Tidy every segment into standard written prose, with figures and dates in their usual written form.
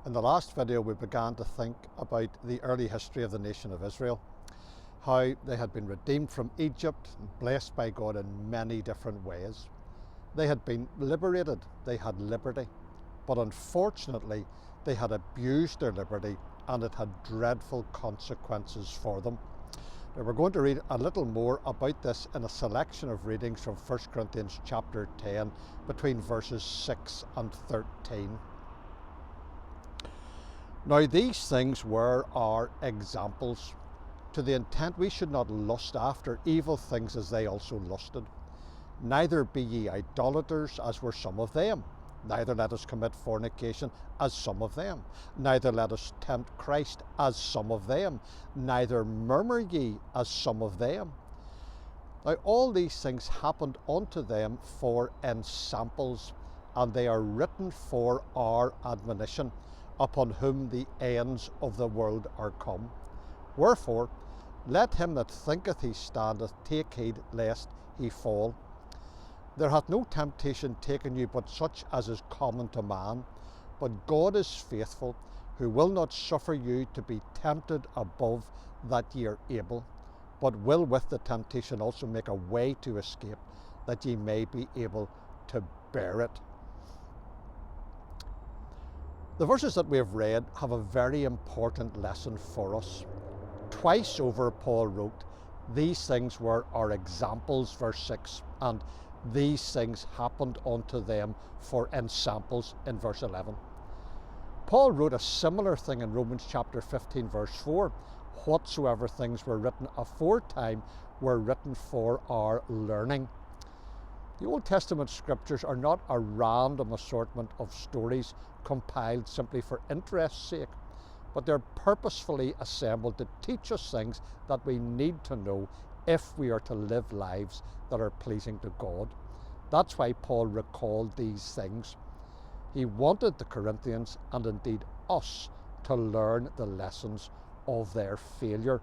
In the last video we began to think about the early history of the nation of Israel, how they had been redeemed from Egypt and blessed by God in many different ways. They had been liberated, they had liberty, but unfortunately they had abused their liberty and it had dreadful consequences for them. Now we're going to read a little more about this in a selection of readings from 1 Corinthians chapter 10 between verses 6 and 13. Now these things were our examples, to the intent we should not lust after evil things as they also lusted. Neither be ye idolaters, as were some of them. Neither let us commit fornication, as some of them. Neither let us tempt Christ, as some of them. Neither murmur ye, as some of them. Now all these things happened unto them for ensamples, and they are written for our admonition, upon whom the ends of the world are come. Wherefore, let him that thinketh he standeth take heed lest he fall. There hath no temptation taken you but such as is common to man. But God is faithful, who will not suffer you to be tempted above that ye are able, but will with the temptation also make a way to escape, that ye may be able to bear it. The verses that we have read have a very important lesson for us. Twice over Paul wrote, these things were our examples, verse 6, and these things happened unto them for ensamples in verse 11. Paul wrote a similar thing in Romans chapter 15 verse 4. Whatsoever things were written aforetime were written for our learning. The Old Testament scriptures are not a random assortment of stories compiled simply for interest's sake, but they're purposefully assembled to teach us things that we need to know if we are to live lives that are pleasing to God. That's why Paul recalled these things. He wanted the Corinthians, and indeed us, to learn the lessons of their failure.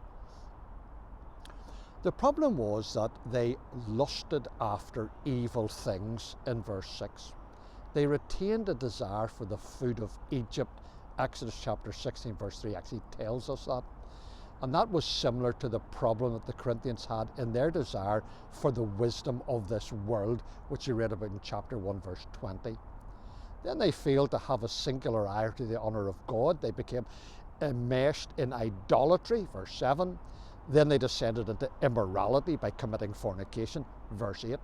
The problem was that they lusted after evil things in verse 6. They retained a desire for the food of Egypt. Exodus chapter 16 verse 3 actually tells us that. And that was similar to the problem that the Corinthians had in their desire for the wisdom of this world, which you read about in chapter 1 verse 20. Then they failed to have a singular eye to the honour of God. They became enmeshed in idolatry, verse 7. Then they descended into immorality by committing fornication, verse 8.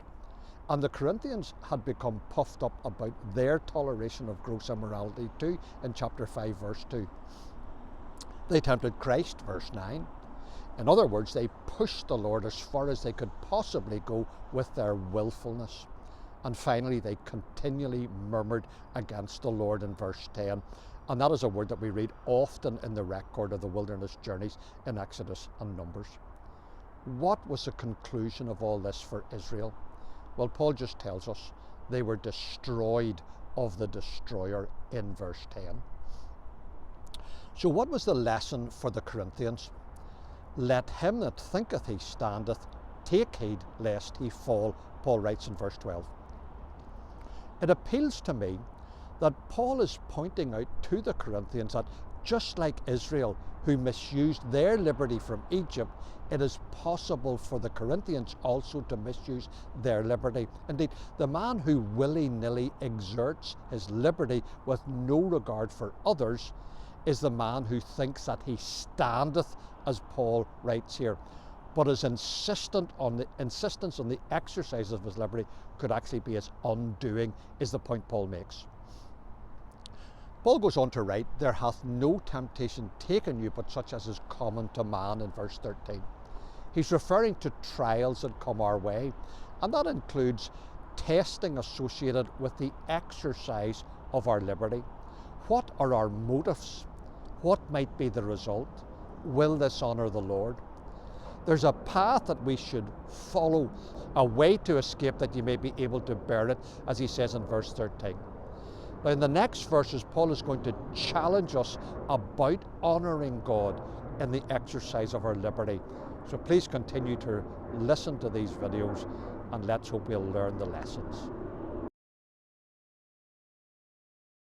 And the Corinthians had become puffed up about their toleration of gross immorality too, in chapter 5 verse 2. They tempted Christ, verse 9. In other words, they pushed the Lord as far as they could possibly go with their willfulness. And finally, they continually murmured against the Lord in verse 10. And that is a word that we read often in the record of the wilderness journeys in Exodus and Numbers. What was the conclusion of all this for Israel? Well, Paul just tells us they were destroyed of the destroyer in verse 10. So what was the lesson for the Corinthians? Let him that thinketh he standeth take heed lest he fall, Paul writes in verse 12. It appeals to me that Paul is pointing out to the Corinthians that just like Israel, who misused their liberty from Egypt, it is possible for the Corinthians also to misuse their liberty. Indeed, the man who willy-nilly exerts his liberty with no regard for others is the man who thinks that he standeth, as Paul writes here, but his insistence on the exercise of his liberty could actually be his undoing, is the point Paul makes. Paul goes on to write, there hath no temptation taken you but such as is common to man, in verse 13. He's referring to trials that come our way, and that includes testing associated with the exercise of our liberty. What are our motives? What might be the result? Will this honour the Lord? There's a path that we should follow, a way to escape that you may be able to bear it, as he says in verse 13. Now in the next verses, Paul is going to challenge us about honouring God in the exercise of our liberty. So please continue to listen to these videos, and let's hope we'll learn the lessons.